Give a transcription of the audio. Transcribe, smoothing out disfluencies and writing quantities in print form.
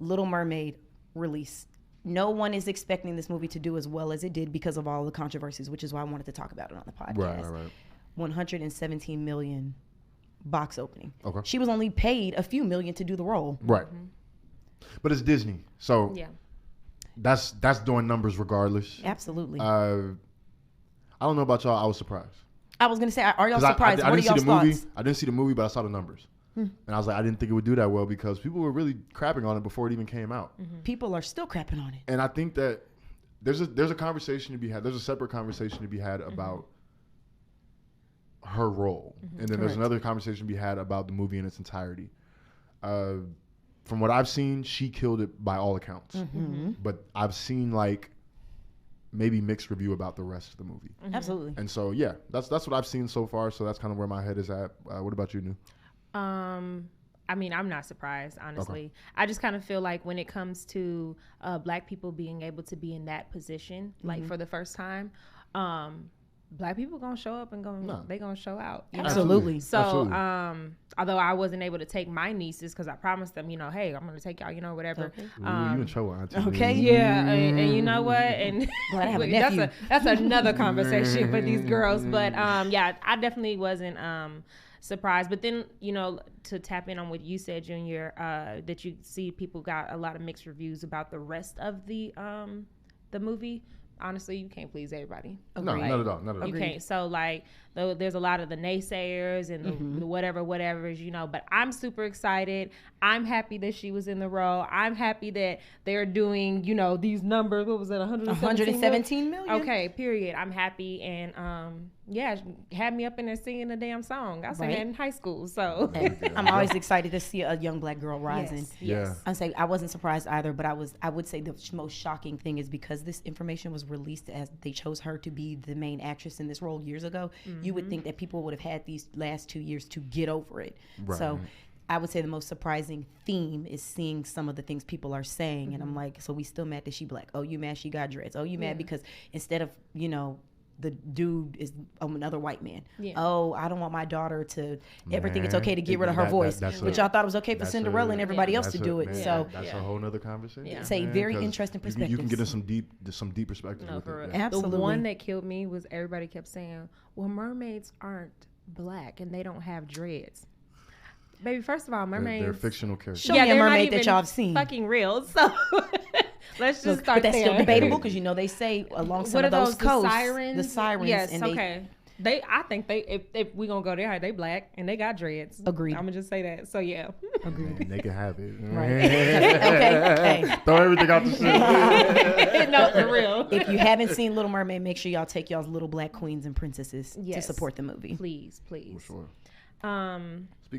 Little Mermaid release. No one is expecting this movie to do as well as it did because of all the controversies, which is why I wanted to talk about it on the podcast. Right. 117 million box opening. Okay. She was only paid a few million to do the role. Right. But it's Disney, so that's doing numbers regardless. Absolutely. I don't know about y'all. I was surprised. I was gonna say, are y'all surprised? I what are didn't see y'all's the movie. thoughts? I didn't see the movie, but I saw the numbers, and I was like, I didn't think it would do that well because people were really crapping on it before it even came out. People are still crapping on it. And I think that there's a conversation to be had. There's a separate conversation to be had about her role, and then there's another conversation to be had about the movie in its entirety. From what I've seen, she killed it by all accounts. But I've seen like maybe mixed review about the rest of the movie. Absolutely. And so yeah, that's what I've seen so far. So that's kind of where my head is at. What about you, Nu? I mean, I'm not surprised, honestly. I just kind of feel like when it comes to Black people being able to be in that position, like for the first time, Black people gonna show up and they gonna show out. Absolutely. So, Absolutely. Although I wasn't able to take my nieces because I promised them, hey, I'm gonna take y'all, whatever. Okay. You in trouble, auntie. Okay. Yeah, and you know what? And Glad I have a nephew. that's another conversation for these girls. But yeah, I definitely wasn't surprised. But then, to tap in on what you said, Junior, that you see people got a lot of mixed reviews about the rest of the movie. Honestly, you can't please everybody. No, not at all. Not at all. You can't. So there's a lot of the naysayers and the whatever's, but I'm super excited. I'm happy that she was in the role. I'm happy that they're doing, these numbers. What was it? 117 million. Okay, period. I'm happy. And had me up in there singing a damn song. I sang that in high school. So I'm always excited to see a young Black girl rising. Yes. I say I wasn't surprised either, but I would say the most shocking thing is because this information was released as they chose her to be the main actress in this role years ago. You would think that people would have had these last 2 years to get over it. Right. So I would say the most surprising theme is seeing some of the things people are saying. And I'm like, so we still mad that she Black? Oh, you mad she got dreads? Oh, you mad because instead of, the dude is another white man. Yeah. Oh, I don't want my daughter to ever think it's okay to get rid of her voice. But y'all thought it was okay for Cinderella and everybody else to do it. So that's a whole nother conversation. It's a very interesting perspective. You can get in some deep perspective. No, with for it. real. Absolutely. The one that killed me was everybody kept saying, well, mermaids aren't Black and they don't have dreads. Baby, first of all, mermaids... They're fictional characters. Show me a mermaid that y'all have seen. Fucking real. So let's just start but that's there. still debatable because they say along some of those coasts, the sirens. Yes, and okay. I think if we gonna go there, they Black and they got dreads. Agreed. I'm gonna just say that. So yeah. Agreed. And they can have it. Right. Okay. Hey. Throw everything out the shit. No, for real. If you haven't seen Little Mermaid, make sure y'all take y'all's little Black queens and princesses to support the movie. Please. For sure.